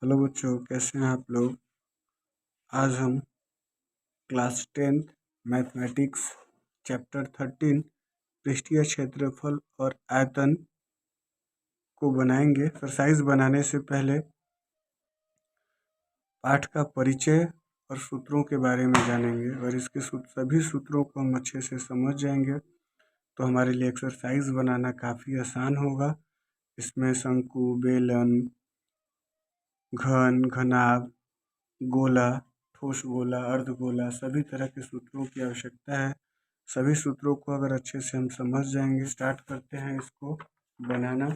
Hello बच्चों, कैसे हैं आप लोग। आज हम क्लास 10th मैथमेटिक्स चैप्टर 13 पृष्ठीय क्षेत्रफल और आयतन को बनाएंगे। एक्सरसाइज बनाने से पहले पाठ का परिचय और सूत्रों के बारे में जानेंगे और इसके सभी सूत्रों को हम अच्छे से समझ जाएंगे तो हमारे लिए एक्सरसाइज बनाना काफ़ी आसान होगा। इसमें शंकु, बेलन, घन, घनाभ, गोला, ठोस गोला, अर्धगोला सभी तरह के सूत्रों की आवश्यकता है। सभी सूत्रों को अगर अच्छे से हम समझ जाएंगे। स्टार्ट करते हैं इसको बनाना।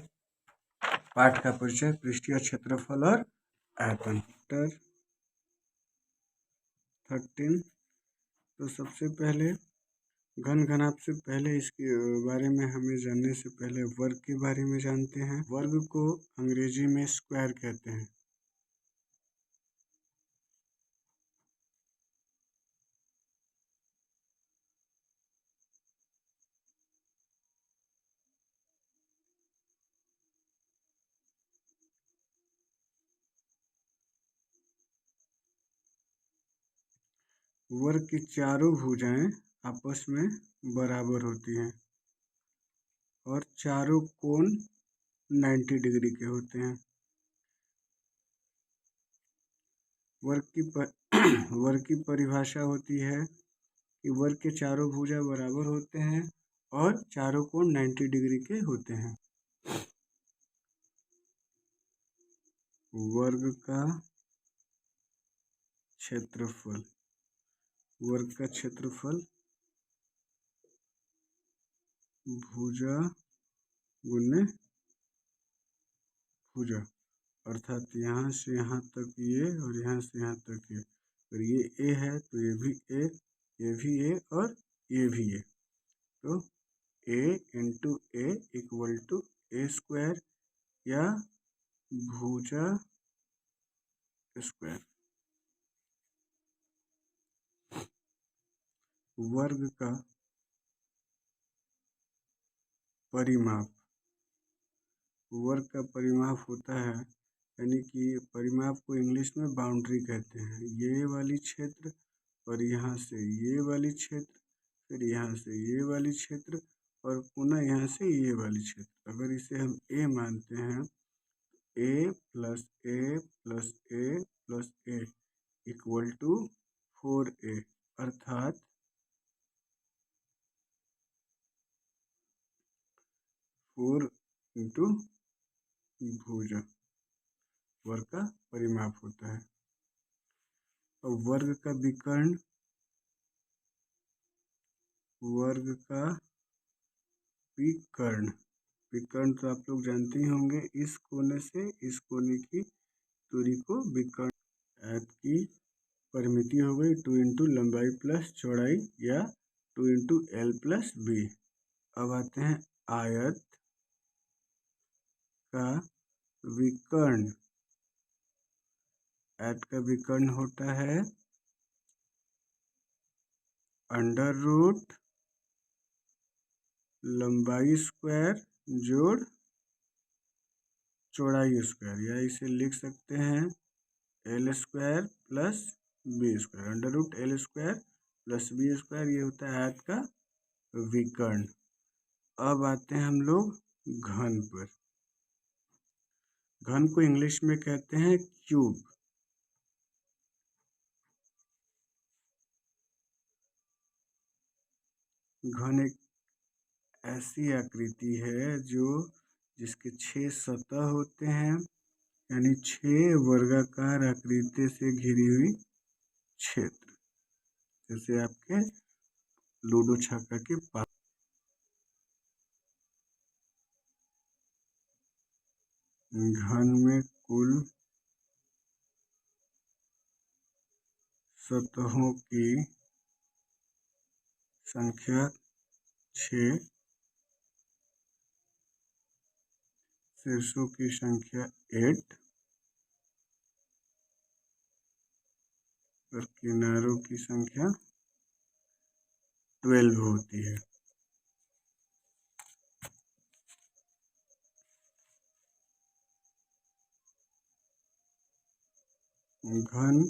पाठ का परिचय, पृष्ठीय क्षेत्रफल और आयतन। चैप्टर 13। तो सबसे पहले घन घनाभ से पहले इसके बारे में हमें जानने से पहले वर्ग के बारे में जानते हैं। वर्ग को अंग्रेजी में स्क्वायर कहते हैं। वर्ग की चारों भुजाएं आपस में बराबर होती हैं और चारों कोण 90 डिग्री के होते हैं। वर्ग की परिभाषा होती है कि वर्ग के चारों भुजा बराबर होते हैं और चारों कोण 90 डिग्री के होते हैं। वर्ग का क्षेत्रफल, वर्ग का क्षेत्रफल भुजा गुने भुजा, अर्थात यहाँ से यहाँ तक ये और यहाँ से यहाँ तक ये। अगर ये ए है तो ये भी ए, ये भी ए और ये भी ए। तो a into A equal to a square या भुजा स्क्वायर। वर्ग का परिमाप, वर्ग का परिमाप होता है, यानी कि परिमाप को इंग्लिश में बाउंड्री कहते हैं। ये वाली क्षेत्र और यहाँ से ये वाली क्षेत्र, फिर यहाँ से ये वाली क्षेत्र और पुनः यहाँ से ये वाली क्षेत्र। अगर इसे हम ए मानते हैं, a plus a plus a plus a equal to 4a, अर्थात 4 इंटू भुजा वर्ग का परिमाप होता है। और वर्ग का विकर्ण, वर्ग का विकर्ण, विकर्ण तो आप लोग जानते ही होंगे, इस कोने से इस कोने की दूरी को विकर्ण। आयत की परिमिति हो गई 2 इंटू लंबाई प्लस चौड़ाई या 2 इंटू एल प्लस बी। अब आते हैं आयत का विकर्ण। आयत का विकर्ण होता है अंडर रूट लंबाई स्क्वायर जोड़ चौड़ाई स्क्वायर, या इसे लिख सकते हैं L square plus B square. Under root L square plus B square, ये होता है आयत का विकर्ण। अब आते हैं हम लोग घन पर। घन को इंग्लिश में कहते हैं क्यूब। घन एक ऐसी आकृति है जिसके 6 सतह होते हैं, यानी 6 वर्गाकार आकृति से घिरी हुई क्षेत्र, जैसे आपके लूडो छक्का के पास। घन में कुल सतहों की संख्या 6, शीर्षों की संख्या 8 और किनारों की संख्या 12 होती है। घन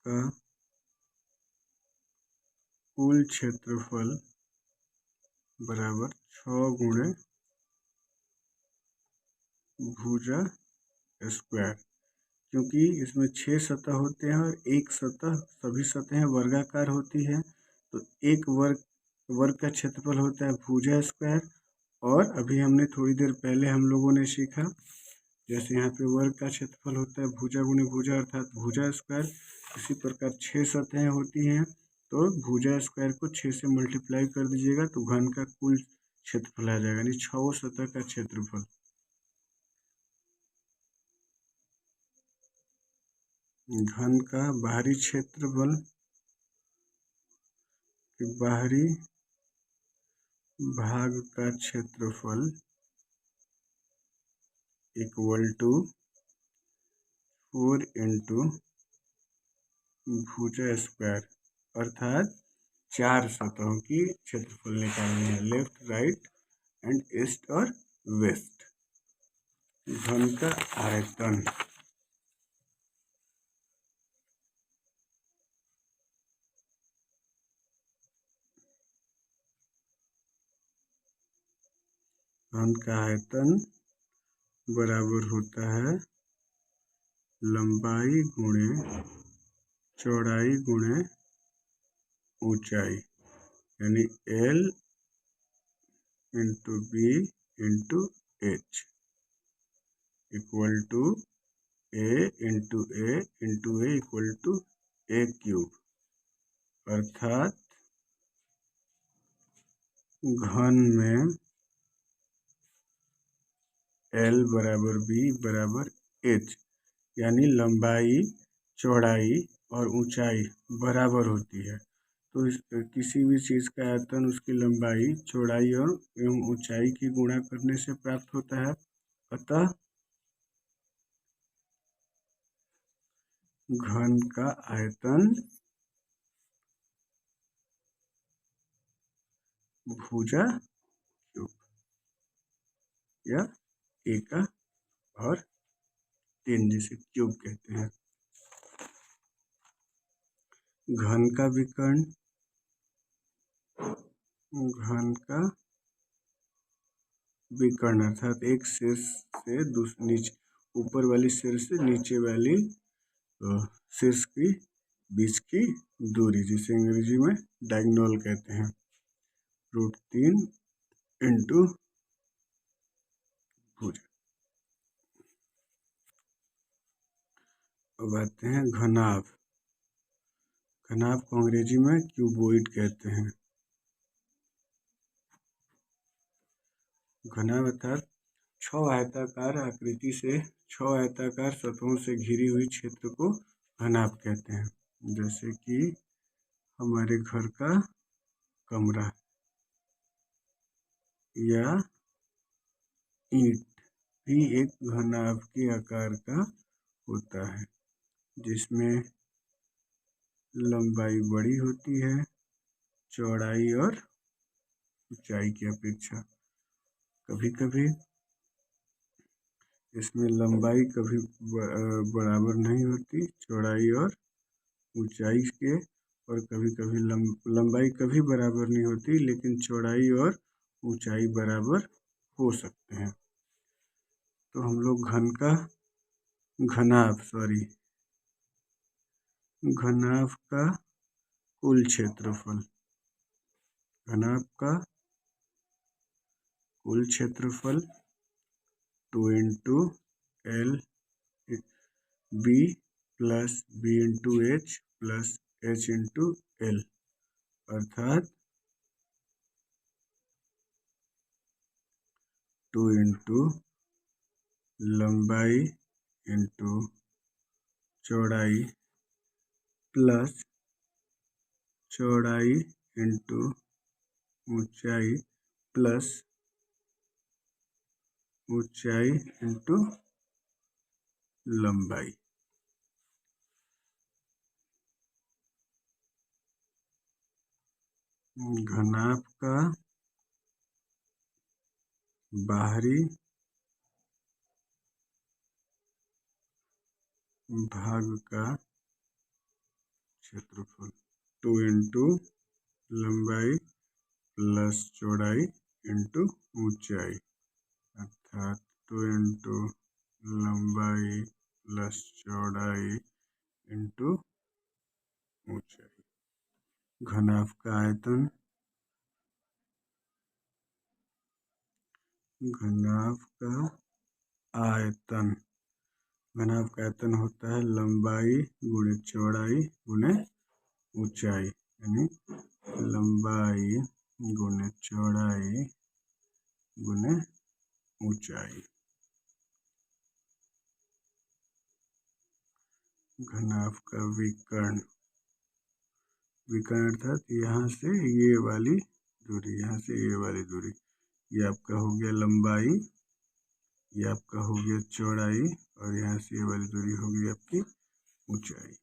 का कुल क्षेत्रफल बराबर 6 गुणे भुजा स्क्वायर। क्योंकि इसमें 6 सतह होते हैं और एक सतह, सभी सतहें वर्गाकार होती है, तो एक वर्ग का क्षेत्रफल होता है भुजा स्क्वायर। और अभी हमने थोड़ी देर पहले हम लोगों ने सीखा, जैसे यहाँ पे वर्ग का क्षेत्रफल होता है भुजा गुणे भुजा अर्थात भुजा स्क्वायर, इसी प्रकार 6 सतहें होती हैं, तो भुजा स्क्वायर को 6 से मल्टीप्लाई कर दीजिएगा तो घन का कुल क्षेत्रफल आ जाएगा, यानी 6 सतह का क्षेत्रफल। घन का बाहरी क्षेत्रफल, बाहरी भाग का क्षेत्रफल इक्वल टू 4 इंटू भुजा स्क्वायर, अर्थात 4 सतहों की क्षेत्रफल निकालनी है, लेफ्ट, राइट एंड ईस्ट और वेस्ट। घन का आयतन, घन का आयतन बराबर होता है लंबाई गुणे चौड़ाई गुणे ऊंचाई, यानी L into B into H equal to A into A into A equal to A cube, अर्थात घन में L बराबर B बराबर H, यानी लंबाई चौड़ाई और ऊंचाई बराबर होती है, तो इस किसी भी चीज़ का आयतन उसकी लंबाई चौड़ाई और एवं ऊंचाई की गुणा करने से प्राप्त होता है। अतः घन का आयतन भुजा क्यूब या ए का और 3, जिसे क्यूब कहते हैं। घन का विकर्ण, घन का विकर्ण अर्थात एक शीर्ष से नीचे, ऊपर वाली शीर्ष से नीचे वाली शीर्ष की बीच की दूरी, जिसे अंग्रेजी में डायगोनल कहते हैं, √3 इंटू भुजा। अब आते हैं घनाभ। घनाभ को अंग्रेजी में क्यूबॉइड कहते हैं। घनाभ अर्थात 6 आयताकार आकृति से 6 आयताकार सतहों से घिरी हुई क्षेत्र को घनाभ कहते हैं, जैसे कि हमारे घर का कमरा या ईंट भी एक घनाभ के आकार का होता है, जिसमें लंबाई बड़ी होती है चौड़ाई और ऊंचाई की अपेक्षा। कभी कभी इसमें लंबाई कभी बराबर नहीं होती चौड़ाई और ऊंचाई के, और कभी कभी लंबाई कभी बराबर नहीं होती लेकिन चौड़ाई और ऊंचाई बराबर हो सकते हैं। तो हम लोग घनाभ का कुल क्षेत्रफल, घनाभ का कुल क्षेत्रफल 2 into L B plus B into H plus H into L, अर्थात 2 इंटू लंबाई इंटू चौड़ाई प्लस चौड़ाई इंटू ऊंचाई प्लस ऊंचाई इंटू लंबाई। घनाभ का बाहरी भाग का क्षेत्रफल 2 इंटू लंबाई प्लस चौड़ाई इंटू ऊंचाई, अर्थात 2 इंटू लंबाई प्लस चौड़ाई इंटू ऊंचाई। घनाभ का आयतन, घनाभ का आयतन, घनाभ का आयतन होता है लंबाई गुणे चौड़ाई गुणे ऊंचाई, यानी लंबाई गुणे चौड़ाई गुणे ऊंचाई। घनाभ का विकर्ण, विकर्ण अर्थात यहाँ से ये वाली दूरी, यहाँ से ये वाली दूरी, ये आपका हो गया लंबाई, ये आपका हो गया चौड़ाई, और यहाँ से ये वाली दूरी हो गई आपकी ऊंचाई।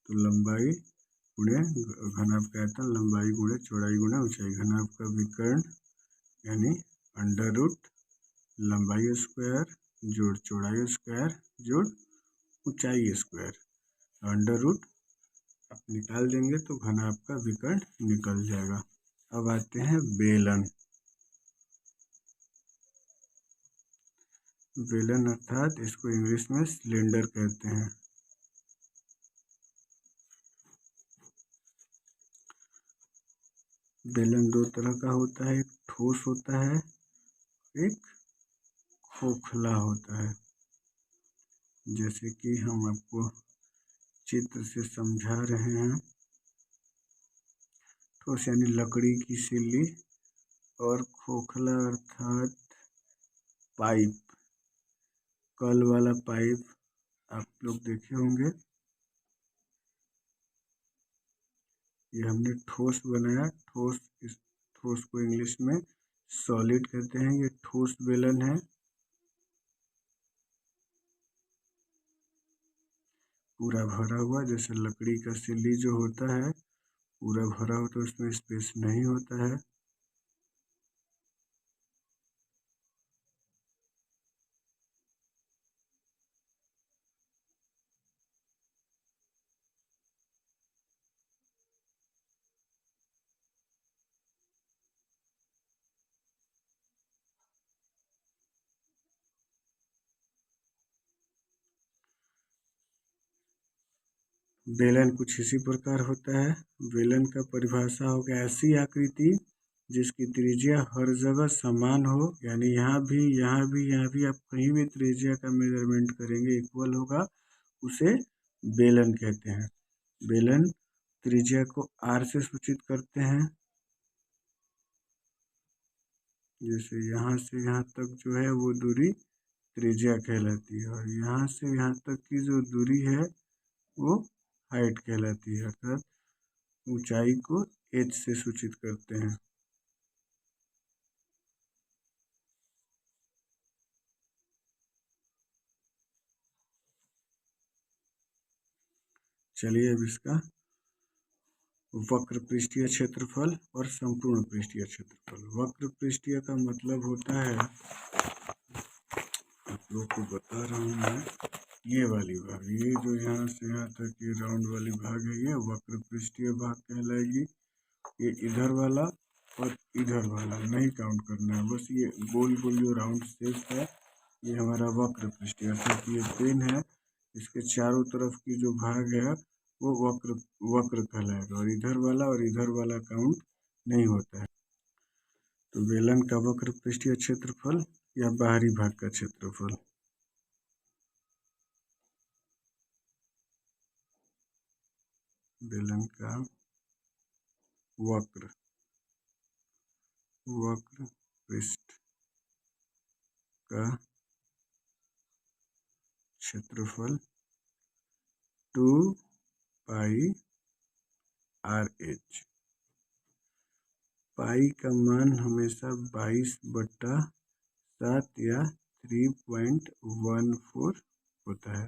तो लंबाई गुणे घनाभ का आयतन लंबाई गुणे चौड़ाई गुणे ऊंचाई। घनाभ का विकर्ण यानी अंडर रूट लंबाई स्क्वायर जोड़ चौड़ाई स्क्वायर जोड़ ऊंचाई स्क्वायर, अंडर रूट आप निकाल देंगे तो घनाभ का विकर्ण निकल जाएगा। अब आते हैं बेलन। बेलन अर्थात इसको इंग्लिश में सिलेंडर कहते हैं। बेलन दो तरह का होता है, एक ठोस होता है, एक खोखला होता है। जैसे कि हम आपको चित्र से समझा रहे हैं। ठोस यानी लकड़ी की सिल्ली, और खोखला अर्थात पाइप, कल वाला पाइप आप लोग देखे होंगे। ये हमने ठोस बनाया, ठोस, इस ठोस को इंग्लिश में सॉलिड कहते हैं। ये ठोस बेलन है, पूरा भरा हुआ, जैसे लकड़ी का सिल्ली जो होता है पूरा भरा हो तो उसमें स्पेस नहीं होता है। बेलन कुछ इसी प्रकार होता है। बेलन का परिभाषा हो गया ऐसी आकृति जिसकी त्रिज्या हर जगह समान हो, यानी यहाँ भी यहाँ भी यहाँ भी आप कहीं भी त्रिज्या का मेजरमेंट करेंगे इक्वल होगा, उसे बेलन कहते हैं। बेलन त्रिज्या को r से सूचित करते हैं। जैसे यहाँ से यहाँ तक जो है वो दूरी त्रिज्या कहलाती है, और यहाँ से यहाँ तक की जो दूरी है वो हाइट कहलाती है, अर्थात ऊंचाई को h से सूचित करते हैं। चलिए अब इसका वक्र पृष्ठीय क्षेत्रफल और संपूर्ण पृष्ठीय क्षेत्रफल। वक्र पृष्ठीय का मतलब होता है, आप लोग को बता रहा हूँ मैं, ये वाली भाग, ये जो यहाँ से यहाँ तक ये राउंड वाली भाग है, ये वक्र पृष्ठीय भाग कहलाएगी। ये इधर वाला और इधर वाला नहीं काउंट करना है, बस ये गोल गोल जो राउंड शेप है ये हमारा वक्र पृष्ठीय, अर्थात ये पेन है, इसके चारों तरफ की जो भाग है वो वक्र कहलाएगा, और इधर वाला काउंट नहीं होता है। तो बेलन का वक्र पृष्ठीय क्षेत्रफल या बाहरी भाग का क्षेत्रफल। बेलन का वक्र पृष्ठ का क्षेत्रफल 2πr/h। पाई का मान हमेशा 22/7 या 3.14 होता है।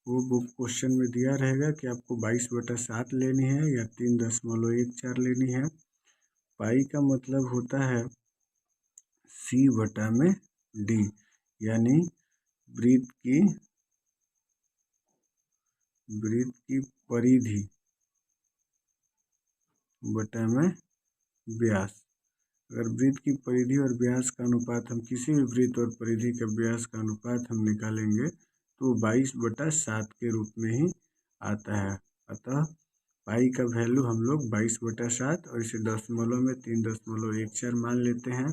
वो बुक क्वेश्चन में दिया रहेगा कि आपको 22/7 लेनी है या 3.14 लेनी है। पाई का मतलब होता है C बटा में D, यानी वृत्त की परिधि बटा में व्यास। अगर वृत्त की परिधि और व्यास का अनुपात, हम किसी भी वृत्त और परिधि का व्यास का अनुपात हम निकालेंगे तो 22/7 के रूप में ही आता है। अतः पाई का वैल्यू हम लोग 22/7 और इसे दशमलव में 3.14 मान लेते हैं।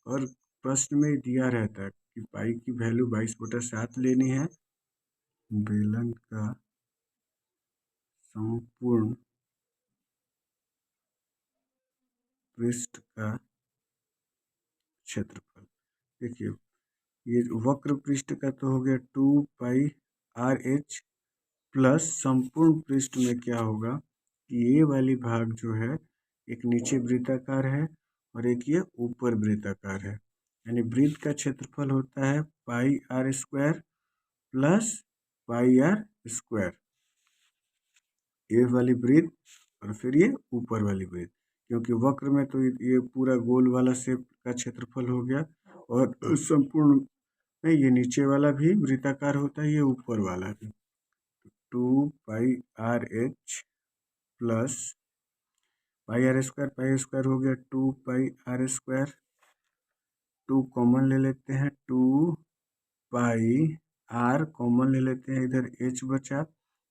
और प्रश्न में दिया रहता है कि पाई की वैल्यू 22/7 लेनी है। बेलन का संपूर्ण पृष्ठ का क्षेत्रफल, देखिए ये वक्र पृष्ठ का तो हो गया 2πr/h प्लस संपूर्ण पृष्ठ में क्या होगा कि ये वाली भाग जो है एक नीचे वृत्ताकार है और एक ये ऊपर वृत्ताकार है, यानी वृत्त का क्षेत्रफल होता है πr² प्लस πr², ये वाली वृत्त और फिर ये ऊपर वाली वृत्त, क्योंकि वक्र में तो ये पूरा गोल वाला शेप का क्षेत्रफल हो गया और संपूर्ण में ये नीचे वाला भी वृत्ताकार होता है, ये ऊपर वाला भी। 2πr/h प्लस πr² हो गया 2πr², 2 कॉमन ले लेते हैं, 2πr कॉमन ले लेते हैं, इधर h बचा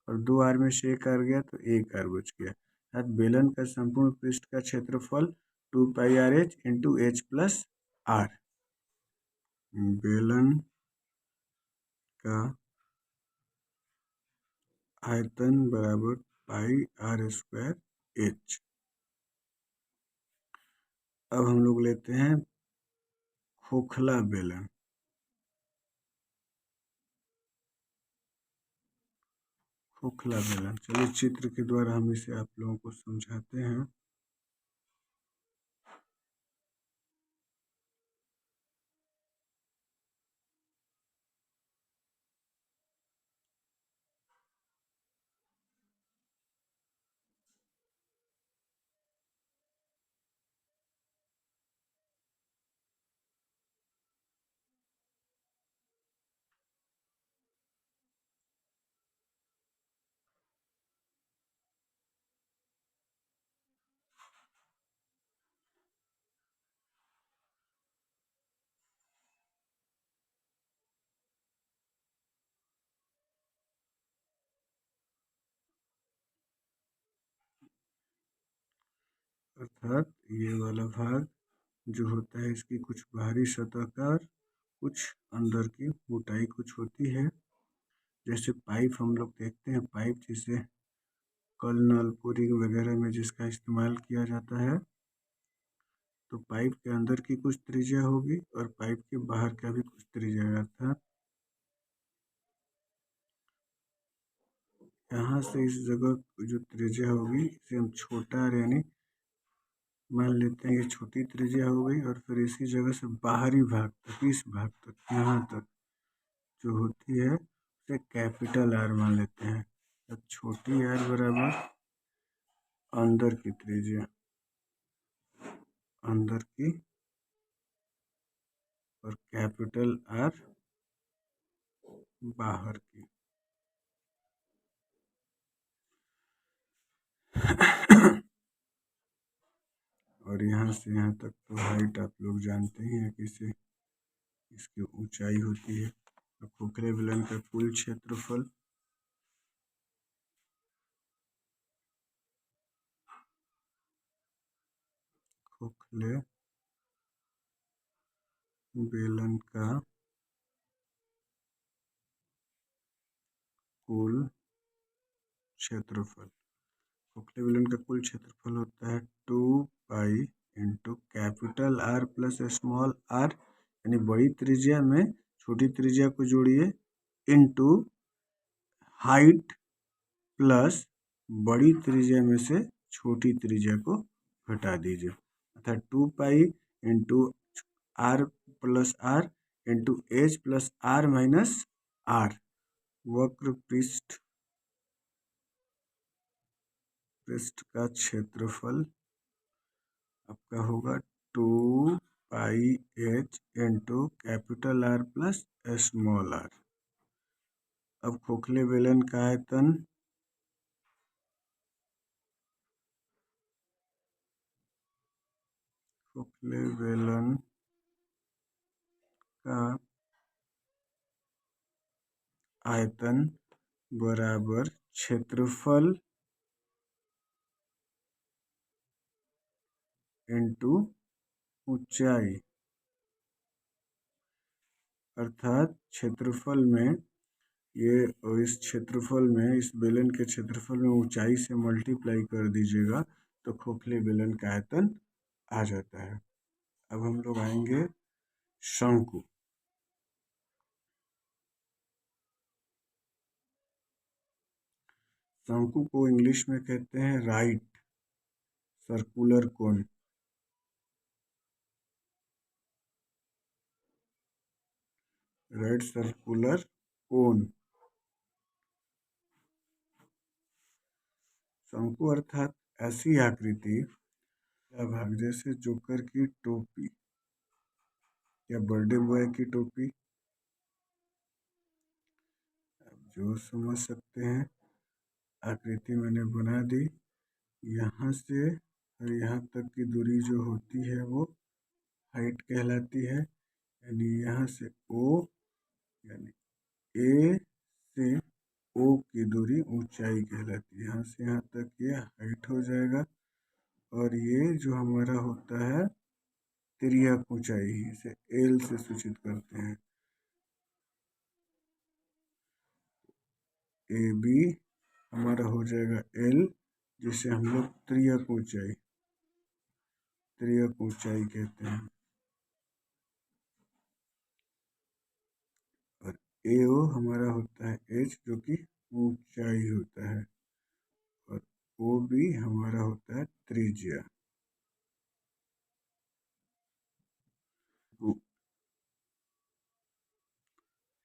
और 2 r में से 1 r गया तो 1 r बच गया। अर्थात बेलन का संपूर्ण पृष्ठ का क्षेत्रफल 2πr/h into h plus r। बेलन का आयतन बराबर πr²h। अब हम लोग लेते हैं खोखला बेलन। खोखला बेलन, चलिए चित्र के द्वारा हम इसे आप लोगों को समझाते हैं। अर्थात ये वाला भाग जो होता है इसकी कुछ बाहरी सतह का कुछ अंदर की मोटाई कुछ होती है। जैसे पाइप हम लोग देखते हैं, पाइप जिसे कल नल बोरिंग वगैरह में जिसका इस्तेमाल किया जाता है, तो पाइप के अंदर की कुछ त्रिज्या होगी और पाइप के बाहर का भी कुछ त्रिज्या, अर्थात यहाँ से इस जगह जो त्रिज्या होगी इसे हम छोटा यानी मान लेते हैं ये छोटी त्रिज्या हो गई, और फिर इसी जगह से बाहरी भाग तक, इस भाग तक, यहाँ तक जो होती है उसे कैपिटल आर मान लेते हैं। अब छोटी आर बराबर अंदर की त्रिज्या, अंदर की, और कैपिटल आर बाहर की। और यहाँ से यहाँ तक तो हाइट आप लोग जानते ही हैं किसे इसकी ऊंचाई होती है। खोखले बेलन का कुल क्षेत्रफल खोखले बेलन का कुल क्षेत्रफल, खोखले बेलन का कुल क्षेत्रफल होता है 2π into capital R plus small r, यानी बड़ी त्रिज्या में छोटी त्रिज्या को जोड़िए, इंटू हाइट प्लस बड़ी त्रिज्या में से छोटी त्रिज्या को घटा दीजिए, अर्थात 2π into r plus r into h plus r minus r. वक्र पृष्ठ का क्षेत्रफल आपका होगा 2πh H into capital R plus small r। अब खोखले बेलन का आयतन खोखले बेलन का आयतन बराबर क्षेत्रफल इंटू ऊंचाई, अर्थात क्षेत्रफल में ये और इस क्षेत्रफल में इस बेलन के क्षेत्रफल में ऊंचाई से मल्टीप्लाई कर दीजिएगा तो खोखले बेलन का आयतन आ जाता है। अब हम लोग आएंगे शंकु। शंकु को इंग्लिश में कहते हैं right circular cone. Right circular cone. शंकु अर्थात ऐसी आकृति या भाग जैसे जोकर की टोपी या बर्थडे बॉय की टोपी, आप जो समझ सकते हैं। आकृति मैंने बना दी। यहाँ से और यहाँ तक की दूरी जो होती है वो हाइट कहलाती है, यानी यहाँ से O यानी A से O की दूरी ऊंचाई कहलाती है। यहाँ से यहाँ तक ये हाइट हो जाएगा और ये जो हमारा होता है तिर्यक ऊंचाई, इसे L से सूचित करते हैं। AB हमारा हो जाएगा L, जिसे हम लोग तिर्यक ऊंचाई कहते हैं। और AO हमारा होता है H, जो कि ऊंचाई होता है। और OB हमारा होता है त्रिज्या।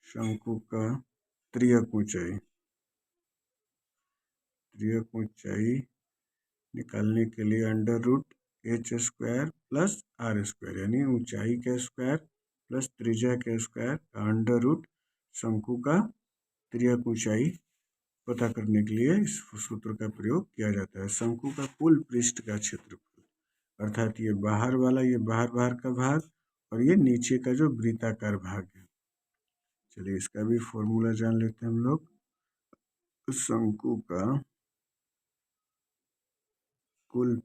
शंकु का त्रियक ऊंचाई निकालने के लिए under root H square plus R square, यानी ऊंचाई का स्क्वायर प्लस त्रिज्या के स्क्वायर का अंडर रूट शंकु का त्रियक ऊंचाई पता करने के लिए इस सूत्र का प्रयोग किया जाता है। शंकु का कुल पृष्ठ का क्षेत्रफल, अर्थात ये बाहर वाला, ये बाहर का भाग और ये नीचे का जो वृत्ताकार भाग है। चलिए इसका भी फॉर्मूला जान लेते हैं हम लोग। शंकु का कुल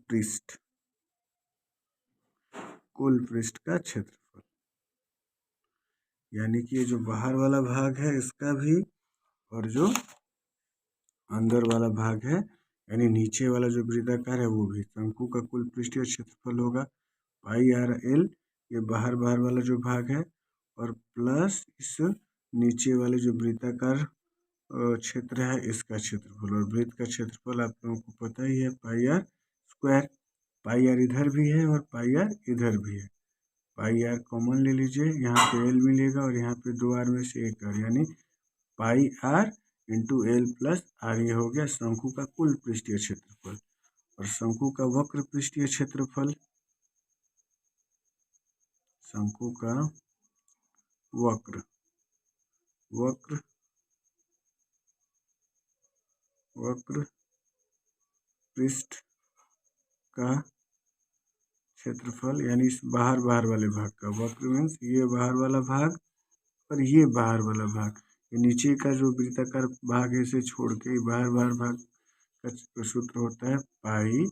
पृष्ठ का क्षेत्रफल, यानी कि ये जो बाहर वाला भाग है इसका भी और जो अंदर वाला भाग है यानी नीचे वाला जो वृत्ताकार है वो भी। शंकु का कुल पृष्ठीय क्षेत्रफल होगा पाई आर एल, ये बाहर वाला जो भाग है, और प्लस इस नीचे वाले जो वृत्ताकार क्षेत्र है इसका क्षेत्रफल। और वृत्त का क्षेत्रफल आप लोगों को पता ही है पाई आर स्क्वायर। पाई आर इधर भी है और पाई आर इधर भी है। पाई आर कॉमन ले लीजिए, यहाँ पे एल मिलेगा और यहाँ पे 2 आर में से 1 आर, यानी pi r into l plus r. ये हो गया शंकु का कुल पृष्ठीय क्षेत्रफल। और शंकु का वक्र पृष्ठीय क्षेत्रफल, शंकु का वक्र पृष्ठ का क्षेत्रफल, यानी इस बाहर वाले भाग का। वक्र मीन्स ये बाहर वाला भाग और ये बाहर वाला भाग। ये नीचे का जो वृत्ताकार भाग है इसे छोड़ के बाहर भाग का सूत्र होता है पाई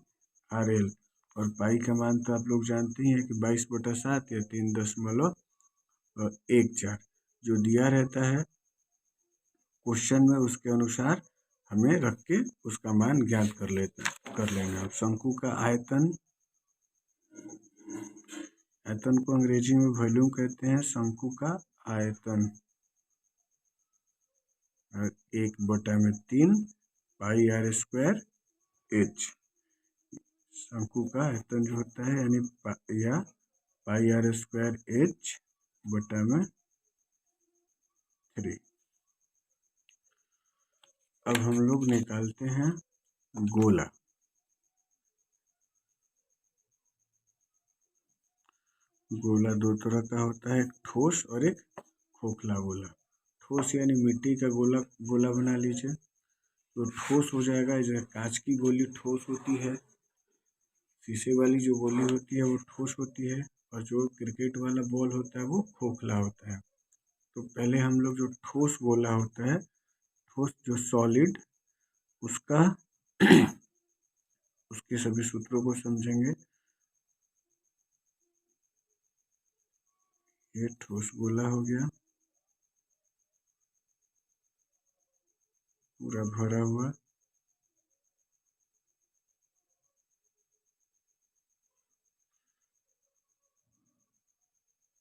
आर एल। और पाई का मान तो आप लोग जानते ही हैं कि 22/7 या 3.14 जो दिया रहता है क्वेश्चन में, उसके अनुसार हमें रख के उसका मान ज्ञात कर लेंगे। अब शंकु का आयतन को अंग्रेजी में वॉल्यूम कहते हैं। शंकु का आयतन 1/3 पाई आर स्क्वायर H। शंकु का आयतन जो होता है यानी पाई आर स्क्वायर H/3। अब हम लोग निकालते हैं गोला। गोला दो तरह का होता है, एक ठोस और एक खोखला गोला। ठोस यानी मिट्टी का गोला गोला बना लीजिए तो ठोस हो जाएगा। जैसे कांच की गोली ठोस होती है, शीशे वाली जो गोली होती है वो ठोस होती है, और जो क्रिकेट वाला बॉल होता है वो खोखला होता है। तो पहले हम लोग जो ठोस गोला होता है, ठोस जो सॉलिड, उसका उसके सभी सूत्रों को समझेंगे। ये ठोस गोला हो गया, पूरा भरा हुआ।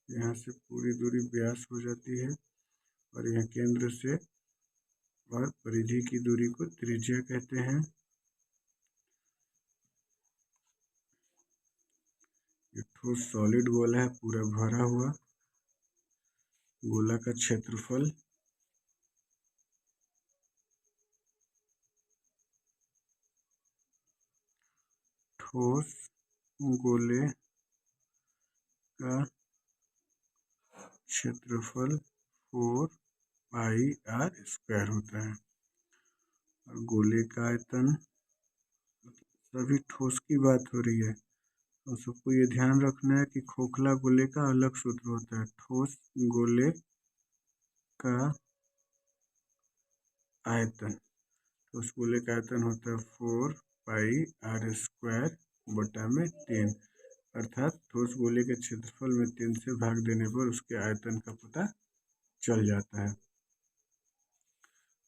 यहाँ से पूरी दूरी व्यास हो जाती है, और यह केंद्र से और परिधि की दूरी को त्रिज्या कहते हैं। ये ठोस सॉलिड गोला है, पूरा भरा हुआ। गोला का क्षेत्रफल ठोस गोले का क्षेत्रफल 4πr² होता है। और गोले का आयतन, सभी ठोस की बात हो रही है तो सबको ये ध्यान रखना है कि खोखला गोले का अलग सूत्र होता है। ठोस गोले का आयतन, ठोस गोले का आयतन होता है 4πr²/3, अर्थात ठोस गोले के क्षेत्रफल में 3 से भाग देने पर उसके आयतन का पता चल जाता है।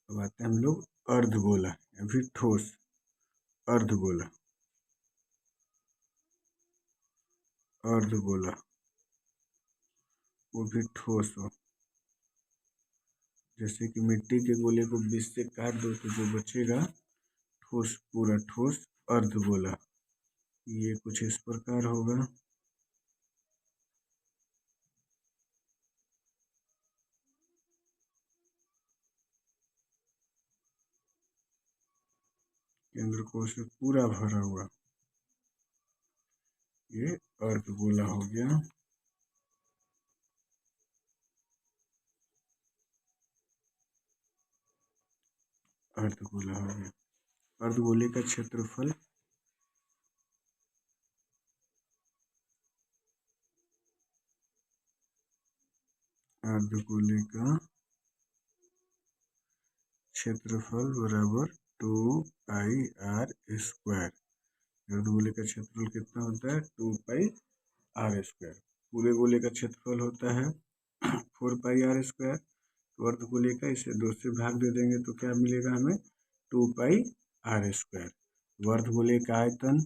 अब आते हैं हम लोग अर्धगोला या फिर ठोस अर्धगोला। अर्धगोला वो भी ठोस हो, जैसे कि मिट्टी के गोले को 20 से काट दो तो जो बचेगा ठोस, पूरा ठोस अर्धगोला। ये कुछ इस प्रकार होगा। केंद्र कोश से पूरा भरा हुआ, ये अर्धगोला हो गया। अर्धगोला हो गया। अर्धगोले का क्षेत्रफल अर्धगोले का क्षेत्रफल बराबर 2πr²। अर्धगोले का क्षेत्रफल कितना होता है? 2πr²। पूरे गोले का क्षेत्रफल होता है 4πr²। तो अर्धगोले का इसे 2 से भाग दे देंगे तो क्या मिलेगा हमें? 2πr²। अर्धगोले का आयतन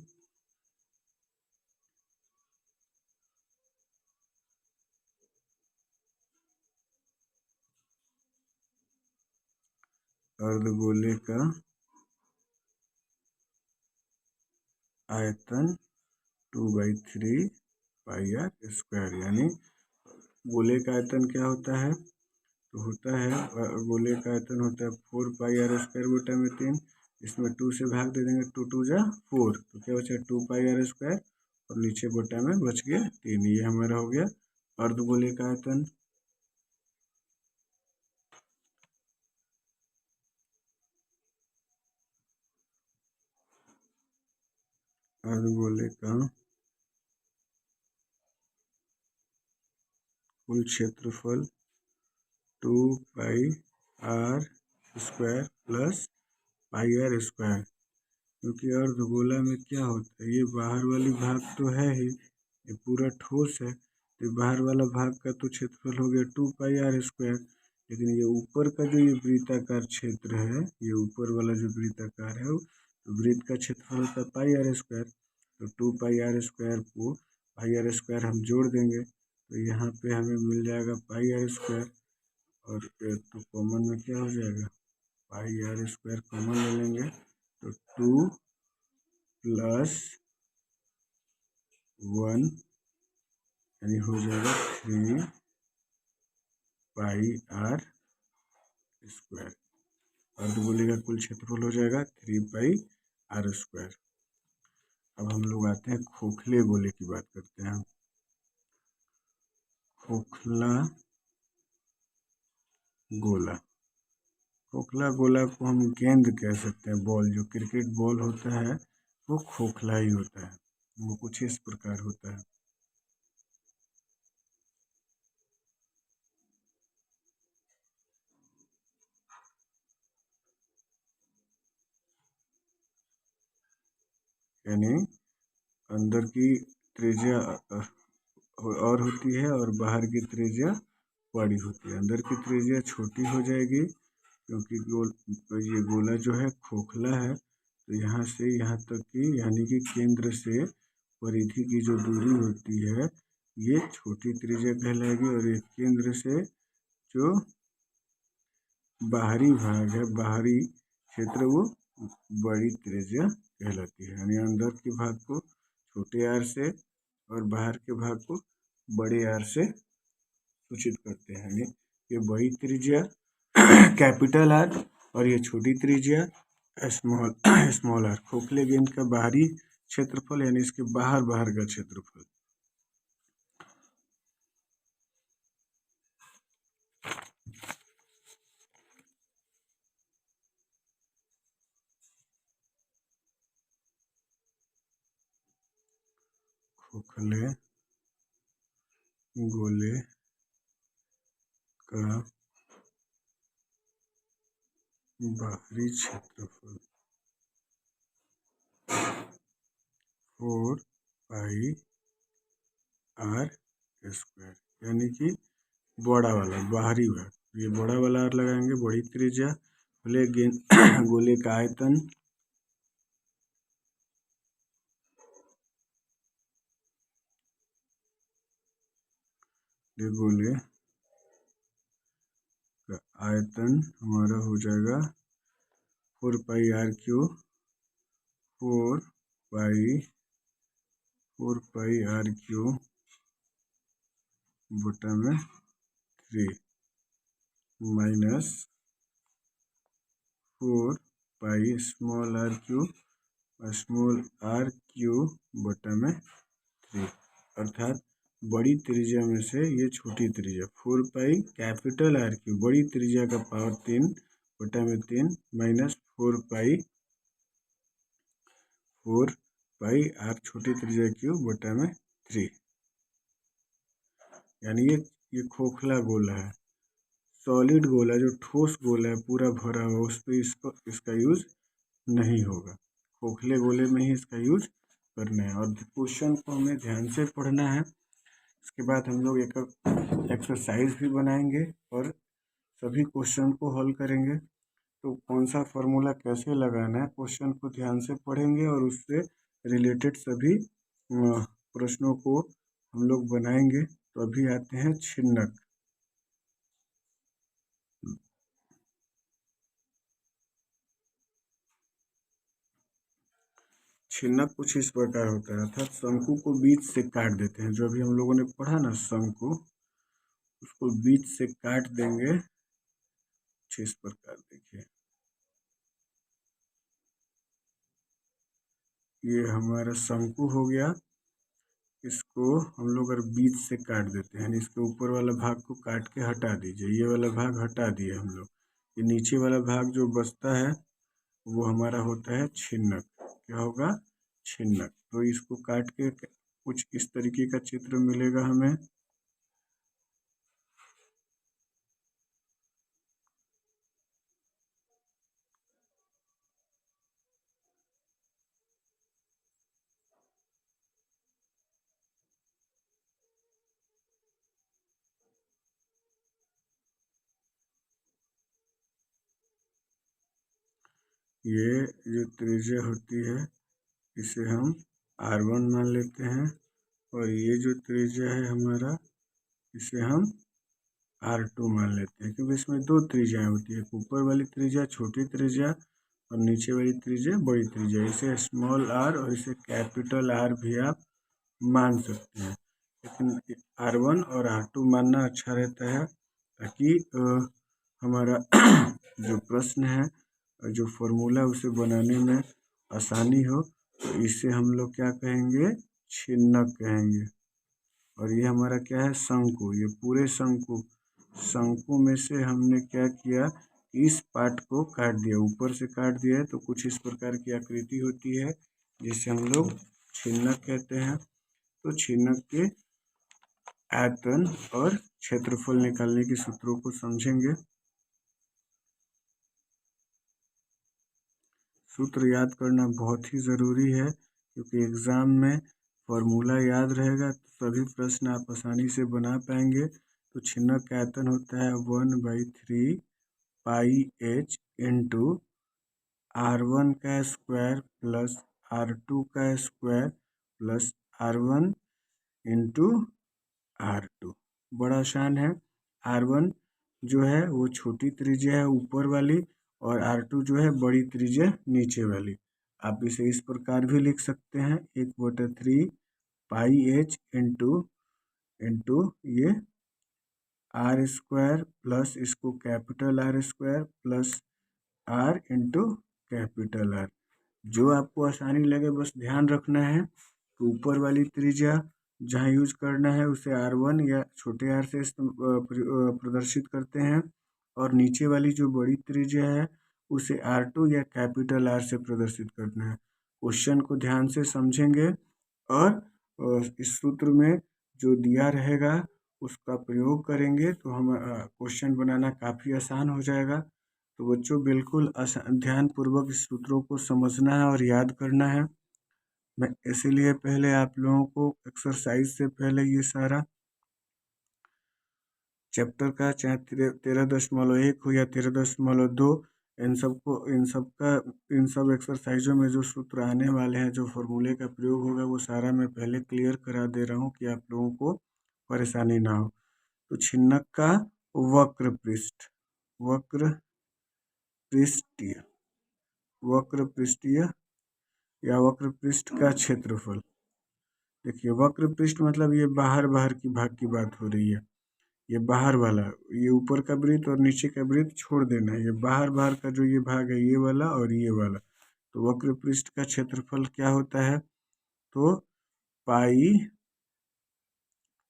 अर्धगोले का आयतन 2/3πr², यानी गोले का आयतन क्या होता है? तो होता है गोले का आयतन होता है 4πr²/3। इसमें 2 से भाग दे देंगे, 2 2 जा 4, तो क्या बचा? 2πr², और नीचे बटा में बच गया 3। ये हमारा हो गया अर्धगोले का आयतन। अर्धगोले का कुल क्षेत्रफल 2πr² प्लस πr², क्योंकि अर्धगोला में क्या होता है, ये बाहर वाली भाग तो है ही, ये पूरा ठोस है, तो बाहर वाला भाग का तो क्षेत्रफल हो गया 2πr², लेकिन ये ऊपर का जो ये वृत्ताकार क्षेत्र है, ये ऊपर वाला जो वृत्ताकार है, तो वृत्त का क्षेत्रफल होता है πr²। तो 2πr² को πr² हम जोड़ देंगे तो यहाँ पे हमें मिल जाएगा πr², और तो कॉमन में क्या हो जाएगा? πr² कॉमन ले लेंगे तो 2 + 1 यानी हो जाएगा 3πr²। अर्धगोले का कुल क्षेत्रफल हो जाएगा 3πr²। अब हम लोग आते हैं खोखले गोले की बात करते हैं। खोखला गोला। खोखला गोला को हम गेंद कह सकते हैं। बॉल जो क्रिकेट बॉल होता है वो खोखला ही होता है, वो कुछ इस प्रकार होता है। यानी अंदर की त्रिज्या और होती है और बाहर की त्रिज्या बड़ी होती है। अंदर की त्रिज्या छोटी हो जाएगी क्योंकि ये गोला जो है खोखला है, तो यहाँ से यहाँ तक की यानी कि केंद्र से परिधि की जो दूरी होती है ये छोटी त्रिज्या कहलाएगी, और एक केंद्र से जो बाहरी भाग है, बाहरी क्षेत्र, वो बड़ी त्रिज्या कहलाती है। यानी अंदर के भाग को छोटे आर से और बाहर के भाग को बड़े आर से सूचित करते हैं। यानी ये बड़ी त्रिज्या कैपिटल आर और ये छोटी त्रिज्या स्मॉल आर। खोखले गेंद का बाहरी क्षेत्रफल यानी इसके बाहर का क्षेत्रफल। खोखले गोले का बाहरी क्षेत्रफल 4 पाई r स्क्वायर, यानी कि बड़ा वाला बाहरी भाग, ये बड़ा वाला आर लगाएंगे, बड़ी त्रिज्या। बोले गेंद गोले का आयतन गोले का आयतन हमारा हो जाएगा 4 पाई r क्यूब, 4 पाई r क्यूब बटा में 3 minus 4 pi small r cube बटा में 3, अर्थात बड़ी त्रिज्या में से ये छोटी त्रिज्या 4 पाई कैपिटल आर क्यूब, बड़ी त्रिज्या का पावर 3 बटा में 3 माइनस 4 पाई आर छोटी त्रिज्या क्यूब बटा में 3। यानी ये खोखला गोला है। सॉलिड गोला जो ठोस गोला है पूरा भरा हुआ, उस पर इसका यूज नहीं होगा। खोखले गोले में ही इसका यूज करना है। और क्वेश्चन को हमें ध्यान से पढ़ना है। इसके बाद हम लोग एक एक्सरसाइज भी बनाएंगे और सभी क्वेश्चन को हल करेंगे। तो कौन सा फॉर्मूला कैसे लगाना है, क्वेश्चन को ध्यान से पढ़ेंगे और उससे रिलेटेड सभी प्रश्नों को हम लोग बनाएंगे। तो अभी आते हैं छिन्नक। छिन्नक कुछ इस प्रकार होता है, अर्थात शंकु को बीच से काट देते हैं। जो अभी हम लोगों ने पढ़ा ना शंकु, उसको बीच से काट देंगे कुछ इस प्रकार। देखिए ये हमारा शंकु हो गया, इसको हम लोग अगर बीच से काट देते हैं, इसके ऊपर वाला भाग को काट के हटा दीजिए, ये वाला भाग हटा दिए हम लोग, ये नीचे वाला भाग जो बचता है वो हमारा होता है छिन्नक। क्या होगा? छिन्नक। तो इसको काट के कुछ इस तरीके का चित्र मिलेगा हमें। ये जो त्रिज्या होती है इसे हम r1 मान लेते हैं, और ये जो त्रिज्या है हमारा इसे हम r2 मान लेते हैं, क्योंकि इसमें दो त्रिज्याएं होती है, ऊपर वाली त्रिज्या छोटी त्रिज्या और नीचे वाली त्रिज्या बड़ी त्रिज्या। इसे स्मॉल r और इसे कैपिटल R भी आप मान सकते हैं, लेकिन r1 और r2 मानना अच्छा रहता है, ताकि हमारा जो प्रश्न है, जो फॉर्मूला उसे बनाने में आसानी हो। तो इसे हम लोग क्या कहेंगे? छिन्नक कहेंगे। और ये हमारा क्या है, शंकु। ये पूरे शंकु में से हमने क्या किया, इस पार्ट को काट दिया, ऊपर से काट दिया है, तो कुछ इस प्रकार की आकृति होती है जिसे हम लोग छिन्नक कहते हैं। तो छिन्नक के आयतन और क्षेत्रफल निकालने के सूत्रों को समझेंगे। सूत्र याद करना बहुत ही ज़रूरी है, क्योंकि एग्ज़ाम में फॉर्मूला याद रहेगा तो सभी प्रश्न आप आसानी से बना पाएंगे। तो छिन्नक का आयतन होता है 1/3 पाई h इंटू R1 का स्क्वायर प्लस R2 का square plus R1 into R2। बड़ा आसान है। R1 जो है वो छोटी त्रिज्या है ऊपर वाली, और R2 जो है बड़ी त्रिज्या नीचे वाली। आप इसे इस प्रकार भी लिख सकते हैं, 1/3 पाई h इंटू ये R स्क्वायर प्लस इसको capital R square plus R into capital R। जो आपको आसानी लगे बस ध्यान रखना है कि ऊपर वाली त्रिज्या जहाँ यूज करना है उसे R1 या छोटे r से प्रदर्शित करते हैं, और नीचे वाली जो बड़ी त्रिज्या है उसे R2 या कैपिटल R से प्रदर्शित करना है। क्वेश्चन को ध्यान से समझेंगे और इस सूत्र में जो दिया रहेगा उसका प्रयोग करेंगे तो हम क्वेश्चन बनाना काफ़ी आसान हो जाएगा। तो बच्चों बिल्कुल ध्यानपूर्वक इस सूत्रों को समझना है और याद करना है। मैं इसीलिए पहले आप लोगों को एक्सरसाइज से पहले ये सारा चैप्टर का, चाहे 13.1 हो या 13.2, इन सब एक्सरसाइजों में जो सूत्र आने वाले हैं, जो फॉर्मूले का प्रयोग होगा, वो सारा मैं पहले क्लियर करा दे रहा हूँ कि आप लोगों को परेशानी ना हो। तो छिन्नक का वक्र पृष्ठीय या वक्र पृष्ठ का क्षेत्रफल। देखिए वक्र पृष्ठ मतलब ये बाहर की भाग की बात हो रही है। ये बाहर वाला, ये ऊपर का वृत्त और नीचे का वृत्त छोड़ देना है। ये बाहर का जो ये भाग है, ये वाला और ये वाला। तो वक्र पृष्ठ का क्षेत्रफल क्या होता है, तो पाई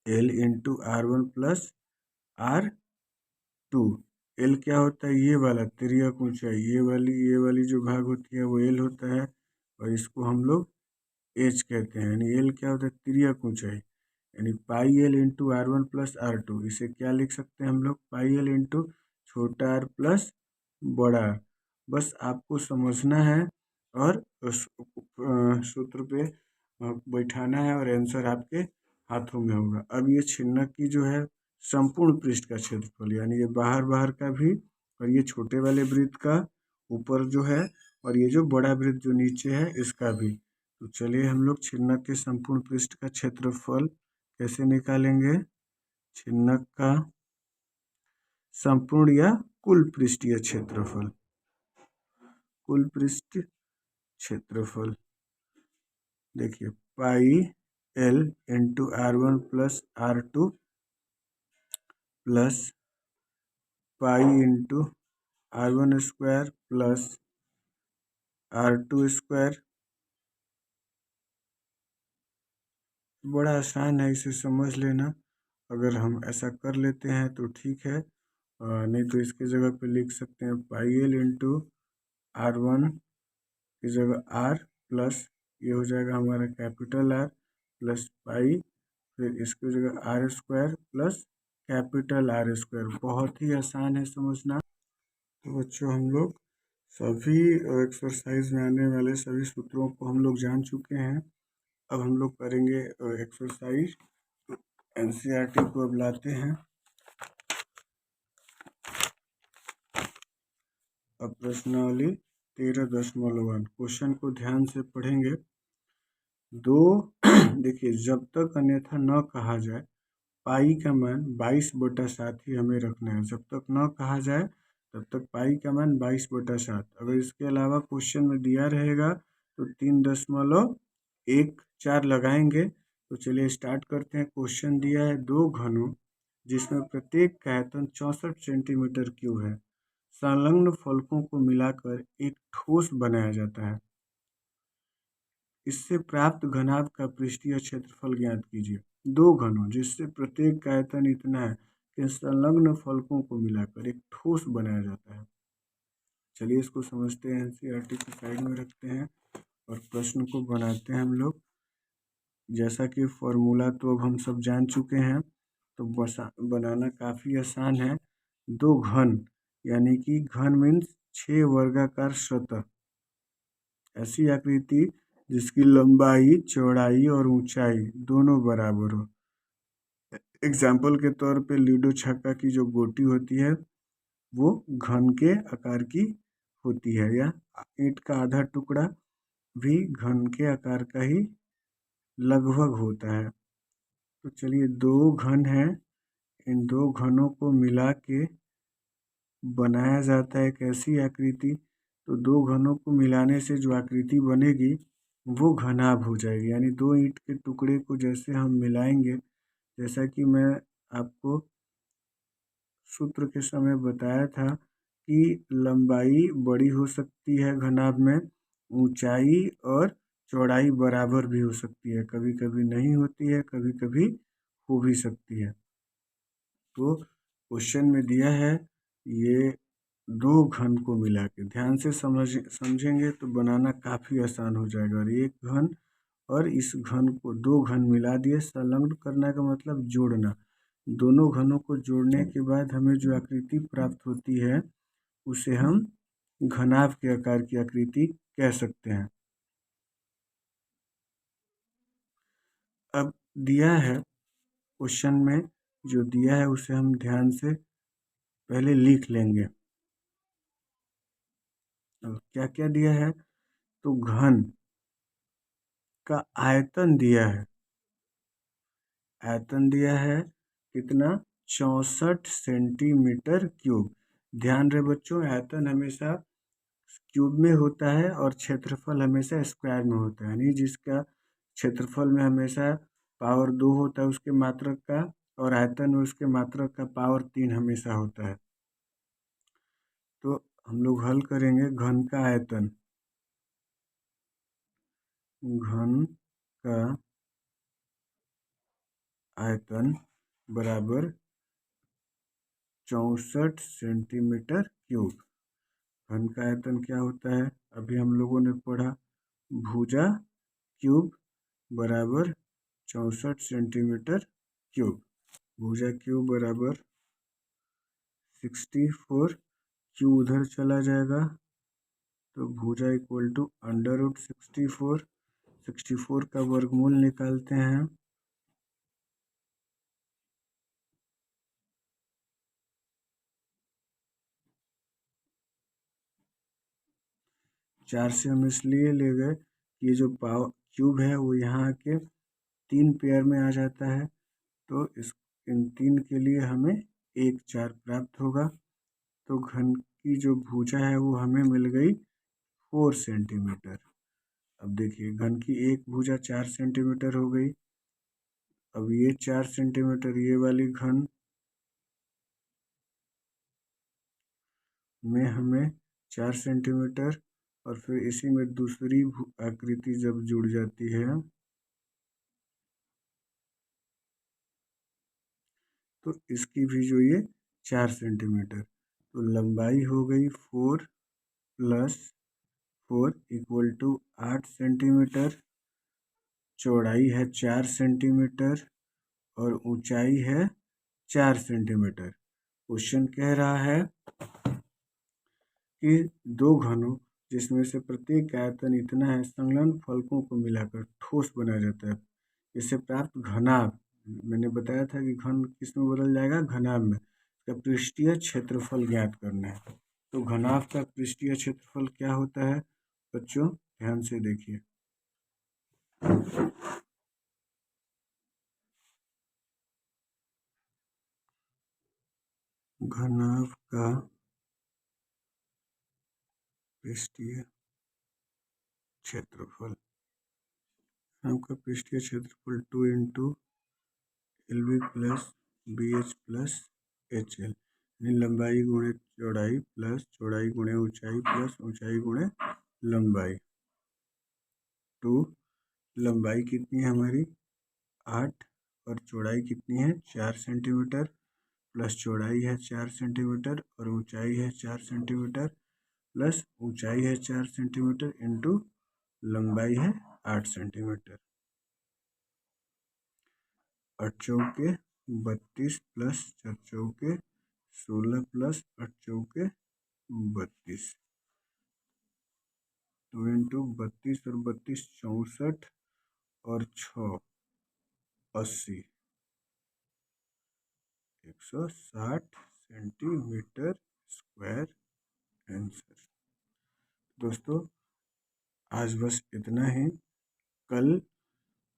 L into R1 plus R2। L क्या होता है, ये वाला तिर्यक ऊंचाई, ये वाली जो भाग होती है वो L होता है, और इसको हम लोग H कहते हैं। यानी L क्या होता है, तिर्यक ऊंचाई, यानी पाई L into R1 plus R2। इसे क्या लिख सकते हैं हम लोग, पाई L इंटू छोटा r प्लस बड़ा r। बस आपको समझना है और उस सूत्र पे बैठाना है, और आंसर आपके हाथों में होगा। अब ये छिन्नक की जो है संपूर्ण पृष्ठ का क्षेत्रफल, यानी ये बाहर का भी, और ये छोटे वाले वृत्त का ऊपर जो है, और ये जो बड़ा वृत्त जो नीचे है इसका भी। तो चलिए हम लोग छिन्नक के संपूर्ण पृष्ठ का क्षेत्रफल कैसे निकालेंगे। छिन्नक का संपूर्ण या कुल पृष्ठीय क्षेत्रफल, कुल पृष्ठ क्षेत्रफल देखिए पाई L into R1 plus R2 plus pi into R1 square plus R2 square. बड़ा आसान है, इसे समझ लेना। अगर हम ऐसा कर लेते हैं तो ठीक है, नहीं तो इसकी जगह पे लिख सकते हैं पाई L इंटू R1 की जगह R प्लस ये हो जाएगा हमारा कैपिटल R प्लस पाई, फिर इसकी जगह R square plus capital R square. बहुत ही आसान है समझना। तो बच्चों हम लोग सभी एक्सरसाइज में आने वाले सभी सूत्रों को हम लोग जान चुके हैं। अब हम लोग करेंगे एक्सरसाइज NCERT को अब लाते हैं। अब प्रश्नावली 13.1 क्वेश्चन को ध्यान से पढ़ेंगे। देखिए जब तक अन्यथा न कहा जाए, पाई का मान 22/7 ही हमें रखना है। जब तक न कहा जाए तब तक पाई का मान 22/7। अगर इसके अलावा क्वेश्चन में दिया रहेगा तो 3.14 लगाएंगे। तो चलिए स्टार्ट करते हैं। क्वेश्चन दिया है 2 घनों जिसमें प्रत्येक का आयतन 64 सेंटीमीटर क्यूब है, संलग्न फलकों को मिलाकर एक ठोस बनाया जाता है। इससे प्राप्त घनाभ का पृष्ठीय क्षेत्रफल ज्ञात कीजिए। दो घनों जिससे प्रत्येक का आयतन इतना है कि संलग्न फलकों को मिलाकर एक ठोस बनाया जाता है। चलिए इसको समझते हैं, एनसीईआरटी की साइड में रखते हैं और प्रश्न को बनाते हैं हम लोग। जैसा कि फॉर्मूला तो अब हम सब जान चुके हैं, तो बनाना काफ़ी आसान है। दो घन यानी कि घन मीन्स 6 वर्गाकार सतह, ऐसी आकृति जिसकी लंबाई, चौड़ाई और ऊंचाई दोनों बराबर हो। एग्जाम्पल के तौर पे लूडो छक्का की जो गोटी होती है वो घन के आकार की होती है, या ईंट का आधा टुकड़ा भी घन के आकार का ही लगभग होता है। तो चलिए दो घन हैं, इन दो घनों को मिला के बनाया जाता है एक ऐसी आकृति। तो दो घनों को मिलाने से जो आकृति बनेगी वो घनाभ हो जाएगी, यानी दो ईंट के टुकड़े को जैसे हम मिलाएंगे, जैसा कि मैं आपको सूत्र के समय बताया था कि लंबाई बड़ी हो सकती है घनाभ में, ऊंचाई और चौड़ाई बराबर भी हो सकती है, कभी कभी नहीं होती है, कभी कभी हो भी सकती है। तो क्वेश्चन में दिया है ये दो घन को मिला के, ध्यान से समझेंगे तो बनाना काफ़ी आसान हो जाएगा। और एक घन और इस घन को दो घन मिला दिए, संलग्न करना का मतलब जोड़ना। दोनों घनों को जोड़ने के बाद हमें जो आकृति प्राप्त होती है उसे हम घनाभ के आकार की आकृति कह सकते हैं। अब दिया है क्वेश्चन में, जो दिया है उसे हम ध्यान से पहले लिख लेंगे। अब क्या क्या दिया है, तो घन का आयतन दिया है, आयतन दिया है कितना, 64 सेंटीमीटर क्यूब। ध्यान रहे बच्चों, आयतन हमेशा क्यूब में होता है और क्षेत्रफल हमेशा स्क्वायर में होता है, यानी जिसका क्षेत्रफल में हमेशा पावर 2 होता है उसके मात्रक का, और आयतन में उसके मात्रक का पावर 3 हमेशा होता है। तो हम लोग हल करेंगे, घन का आयतन, घन का आयतन बराबर 64 सेंटीमीटर क्यूब। घन का आयतन क्या होता है, अभी हम लोगों ने पढ़ा, भुजा क्यूब बराबर 64 सेंटीमीटर क्यूब। भुजा क्यूब बराबर 64, क्यू उधर चला जाएगा तो भुजा इक्वल टू √64। 64 का वर्गमूल निकालते हैं, 4 से हम इसलिए ले गए कि ये जो पावर क्यूब है वो यहाँ आके 3 पेयर में आ जाता है, तो इस इन 3 के लिए हमें 1 4 प्राप्त होगा। तो घन की जो भुजा है वो हमें मिल गई 4 सेंटीमीटर। अब देखिए घन की एक भुजा 4 सेंटीमीटर हो गई। अब ये 4 सेंटीमीटर ये वाली घन में हमें 4 सेंटीमीटर, और फिर इसी में दूसरी आकृति जब जुड़ जाती है तो इसकी भी जो ये 4 सेंटीमीटर, तो लंबाई हो गई 4 + 4 इक्वल टू 8 सेंटीमीटर, चौड़ाई है 4 सेंटीमीटर और ऊंचाई है 4 सेंटीमीटर। क्वेश्चन कह रहा है कि दो घनों जिसमें से प्रत्येक का आयतन इतना है, संलग्न फलकों को मिलाकर ठोस बनाया जाता है, इससे प्राप्त घनाभ, मैंने बताया था कि घन किस में बदल जाएगा, घनाभ में, इसका पृष्ठीय क्षेत्रफल ज्ञात करना है। तो घनाभ का पृष्ठीय क्षेत्रफल क्या होता है बच्चों, ध्यान से देखिए। घनाभ का पृष्ठीय क्षेत्रफल, आपका पृष्ठीय क्षेत्रफल 2 × LB + BH + HL, यानी लंबाई गुणे चौड़ाई प्लस चौड़ाई गुणे ऊंचाई प्लस ऊंचाई गुणे लंबाई। तो लंबाई कितनी है हमारी 8 और चौड़ाई कितनी है 4 सेंटीमीटर, प्लस चौड़ाई है 4 सेंटीमीटर और ऊंचाई है 4 सेंटीमीटर, प्लस ऊंचाई है 4 सेंटीमीटर इंटू लंबाई है 8 सेंटीमीटर। 8 चौके 32 प्लस 4 चौके 16 प्लस 8 चौके 32, तो इंटू 32 और 32 64 और 6 80, 160 सेंटीमीटर स्क्वायर आंसर। दोस्तों आज बस इतना ही। कल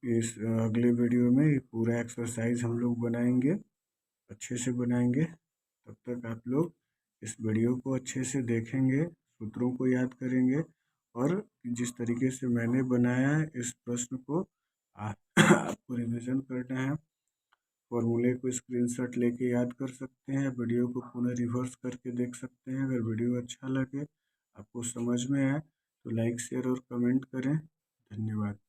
इस अगले वीडियो में ये पूरा एक्सरसाइज हम लोग बनाएंगे, अच्छे से बनाएंगे। तब तक आप लोग इस वीडियो को अच्छे से देखेंगे, सूत्रों को याद करेंगे और जिस तरीके से मैंने बनाया है इस प्रश्न को आपको रिवीजन करना है। फॉर्मूले को स्क्रीनशॉट लेके याद कर सकते हैं, वीडियो को पुनः रिवर्स करके देख सकते हैं। अगर वीडियो अच्छा लगे, आपको समझ में आए तो लाइक शेयर और कमेंट करें। धन्यवाद।